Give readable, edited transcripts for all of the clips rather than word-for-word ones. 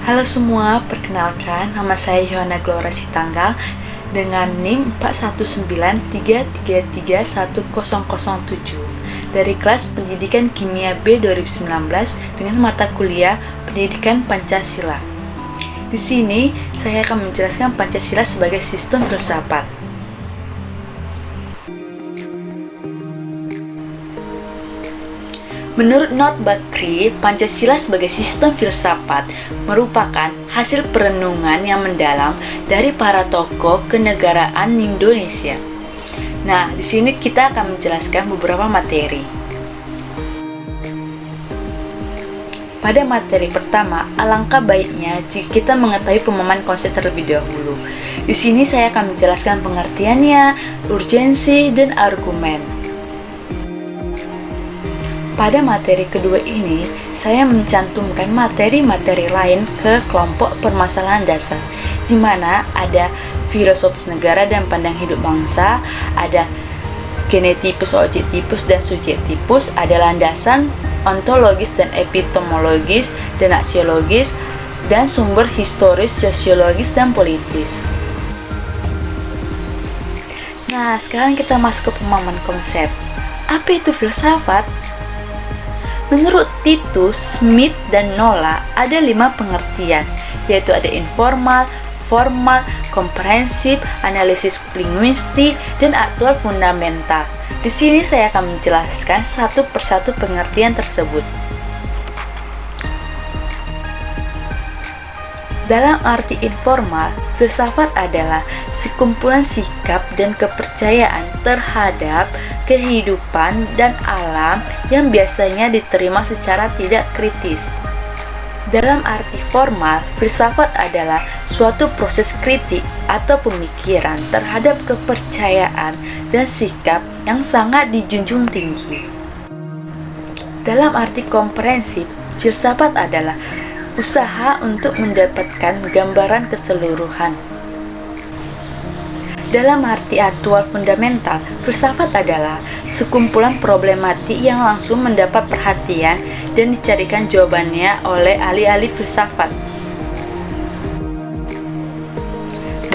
Halo semua, perkenalkan nama saya Yohana Glora Sitanggang dengan NIM 41933310007 dari kelas Pendidikan Kimia B 2019 dengan mata kuliah Pendidikan Pancasila. Di sini saya akan menjelaskan Pancasila sebagai sistem filsafat. Menurut Not Bakri, Pancasila sebagai sistem filsafat merupakan hasil perenungan yang mendalam dari para tokoh kenegaraan Indonesia. Nah, di sini kita akan menjelaskan beberapa materi. Pada materi pertama, alangkah baiknya jika kita mengetahui pemahaman konsep terlebih dahulu. Di sini saya akan menjelaskan pengertiannya, urgensi, dan argumen. Pada materi kedua ini, saya mencantumkan materi-materi lain ke kelompok permasalahan dasar, di mana ada filosofis negara dan pandang hidup bangsa, ada genetipus, objektifus, dan subjektifus, ada landasan ontologis dan epistemologis dan aksiologis, dan sumber historis, sosiologis, dan politis. Nah, sekarang kita masuk ke pemahaman konsep. Apa itu filsafat? Menurut Titus, Smith, dan Nola, ada 5 pengertian, yaitu ada informal, formal, komprehensif, analisis linguistik, dan aktual fundamental. Di sini saya akan menjelaskan satu persatu pengertian tersebut. Dalam arti informal, filsafat adalah sekumpulan sikap dan kepercayaan terhadap kehidupan dan alam yang biasanya diterima secara tidak kritis. Dalam arti formal, filsafat adalah suatu proses kritik atau pemikiran terhadap kepercayaan dan sikap yang sangat dijunjung tinggi. Dalam arti komprehensif, filsafat adalah usaha untuk mendapatkan gambaran keseluruhan. Dalam arti aktual fundamental, filsafat adalah sekumpulan problematik yang langsung mendapat perhatian dan dicarikan jawabannya oleh ahli-ahli filsafat.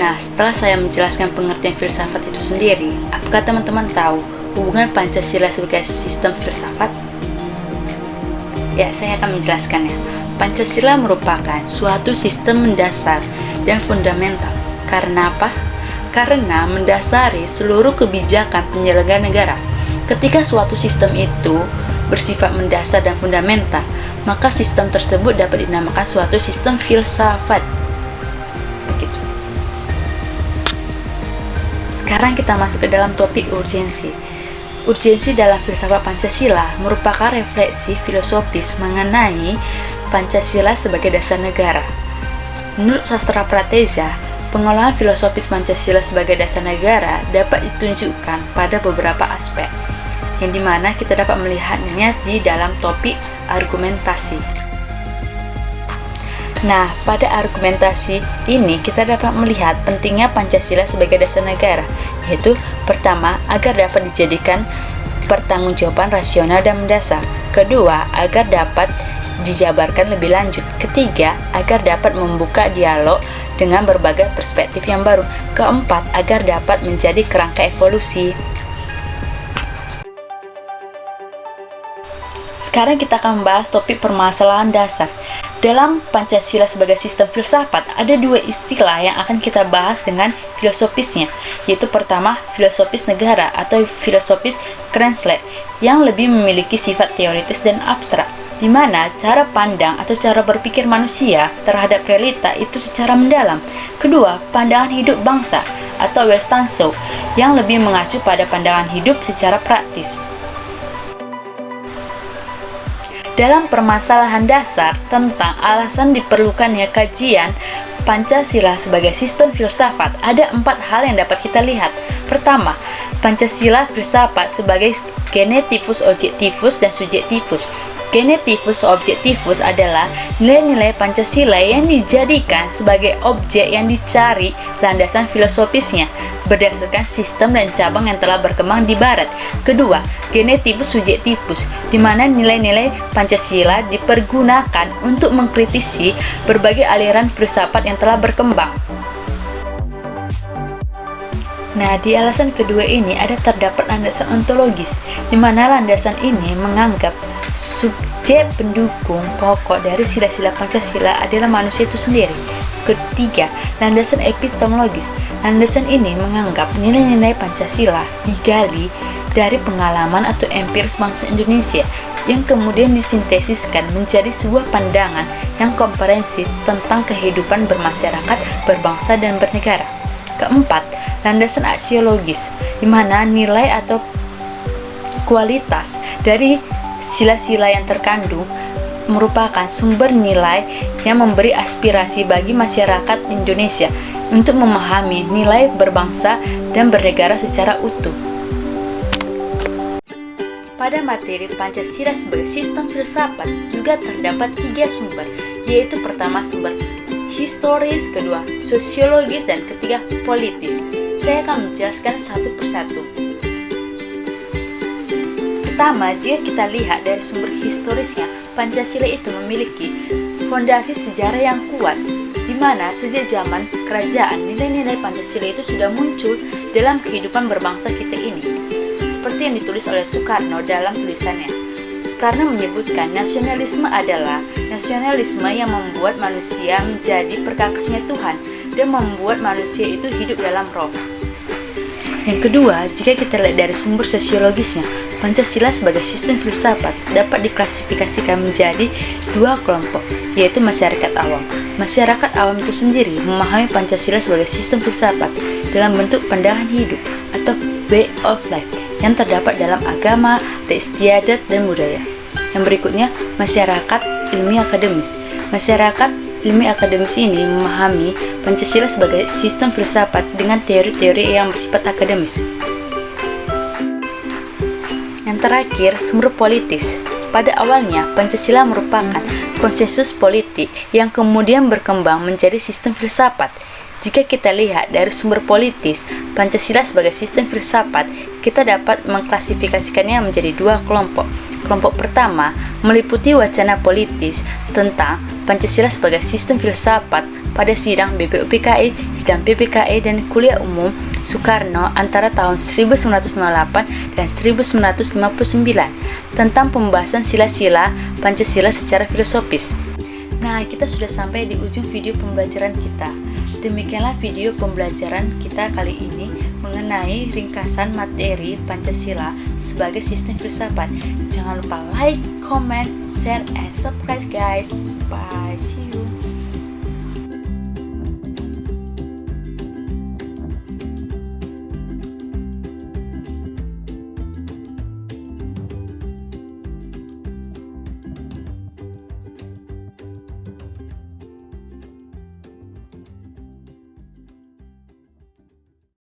Nah, setelah saya menjelaskan pengertian filsafat itu sendiri, apakah teman-teman tahu hubungan Pancasila sebagai sistem filsafat? Ya, saya akan menjelaskannya. Pancasila merupakan suatu sistem mendasar dan fundamental. Karena apa? Karena mendasari seluruh kebijakan penyelenggara negara. Ketika suatu sistem itu bersifat mendasar dan fundamental, maka sistem tersebut dapat dinamakan suatu sistem filsafat. Begitu. Sekarang kita masuk ke dalam topik urgensi. Urgensi dalam filsafat Pancasila merupakan refleksi filosofis mengenai Pancasila sebagai dasar negara. Menurut sastra Prateza, pengolahan filosofis Pancasila sebagai dasar negara dapat ditunjukkan pada beberapa aspek, yang dimana kita dapat melihatnya di dalam topik argumentasi. Nah, pada argumentasi ini kita dapat melihat pentingnya Pancasila sebagai dasar negara, yaitu pertama, agar dapat dijadikan pertanggungjawaban rasional dan mendasar. Kedua, agar dapat dijabarkan lebih lanjut. Ketiga, agar dapat membuka dialog dengan berbagai perspektif yang baru. Keempat, agar dapat menjadi kerangka evolusi. Sekarang kita akan membahas topik permasalahan dasar. Dalam Pancasila sebagai sistem filsafat, ada 2 istilah yang akan kita bahas dengan filosofisnya, yaitu pertama, filosofis negara atau filosofis Krensley, yang lebih memiliki sifat teoritis dan abstrak, di mana cara pandang atau cara berpikir manusia terhadap realita itu secara mendalam. Kedua, pandangan hidup bangsa atau Welstanschauung, yang lebih mengacu pada pandangan hidup secara praktis. Dalam permasalahan dasar tentang alasan diperlukannya kajian Pancasila sebagai sistem filsafat, ada 4 hal yang dapat kita lihat. Pertama, Pancasila filsafat sebagai genetipus, objektifus, dan subjektifus. Genetivus objektivus adalah nilai-nilai Pancasila yang dijadikan sebagai objek yang dicari landasan filosofisnya berdasarkan sistem dan cabang yang telah berkembang di Barat. Kedua, genetivus subjektivus, di mana nilai-nilai Pancasila dipergunakan untuk mengkritisi berbagai aliran filsafat yang telah berkembang. Nah, di alasan kedua ini terdapat landasan ontologis, di mana landasan ini menganggap subjek pendukung pokok dari sila-sila Pancasila adalah manusia itu sendiri. Ketiga, landasan epistemologis. Landasan ini menganggap nilai-nilai Pancasila digali dari pengalaman atau empiris bangsa Indonesia yang kemudian disintesiskan menjadi sebuah pandangan yang komprehensif tentang kehidupan bermasyarakat, berbangsa, dan bernegara. Keempat, landasan aksiologis, di mana nilai atau kualitas dari sila-sila yang terkandung merupakan sumber nilai yang memberi aspirasi bagi masyarakat Indonesia untuk memahami nilai berbangsa dan bernegara secara utuh. Pada materi Pancasila sebagai sistem filsafat juga terdapat 3 sumber, yaitu pertama sumber historis, kedua sosiologis, dan ketiga politis. Saya akan menjelaskan satu persatu. Pertama, jika kita lihat dari sumber historisnya, Pancasila itu memiliki fondasi sejarah yang kuat, di mana sejak zaman kerajaan nilai-nilai Pancasila itu sudah muncul dalam kehidupan berbangsa kita ini. Seperti yang ditulis oleh Soekarno dalam tulisannya. Soekarno menyebutkan nasionalisme adalah nasionalisme yang membuat manusia menjadi perkakasnya Tuhan dan membuat manusia itu hidup dalam roh. Yang kedua, jika kita lihat dari sumber sosiologisnya, Pancasila sebagai sistem filsafat dapat diklasifikasikan menjadi 2 kelompok, yaitu masyarakat awam. Masyarakat awam itu sendiri memahami Pancasila sebagai sistem filsafat dalam bentuk pandangan hidup atau way of life yang terdapat dalam agama, istiadat, dan budaya. Yang berikutnya, masyarakat ilmiah akademis. Masyarakat ilmiah akademis ini memahami Pancasila sebagai sistem filsafat dengan teori-teori yang bersifat akademis. Yang terakhir, sumber politis. Pada awalnya, Pancasila merupakan konsensus politik yang kemudian berkembang menjadi sistem filsafat. Jika kita lihat dari sumber politis, Pancasila sebagai sistem filsafat, kita dapat mengklasifikasikannya menjadi 2 kelompok. Kelompok pertama meliputi wacana politis tentang Pancasila sebagai sistem filsafat pada sidang BPUPKI, sidang PPKI, dan kuliah umum Soekarno antara tahun 1998 dan 1959 tentang pembahasan sila-sila Pancasila secara filosofis. Nah, kita sudah sampai di ujung video pembelajaran kita. Demikianlah video pembelajaran kita kali ini mengenai ringkasan materi Pancasila sebagai sistem filsafat. Jangan lupa like, comment, share, and subscribe guys. Bye.